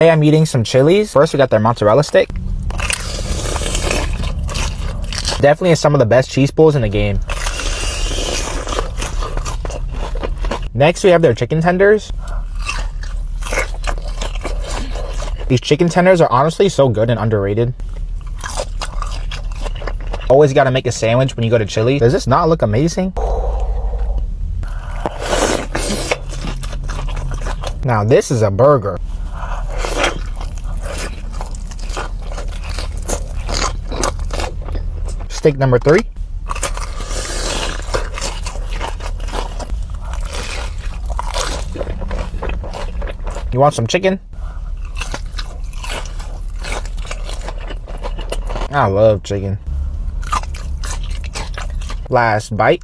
Today I'm eating some Chili's. First, we got their mozzarella stick. Definitely is some of the best cheese pulls in the game. Next, we have their chicken tenders. These chicken tenders are honestly so good and underrated. Always got to make a sandwich when you go to Chili's. Does this not look amazing? Now this is a burger. Steak number 3. You want some chicken? I love chicken. Last bite.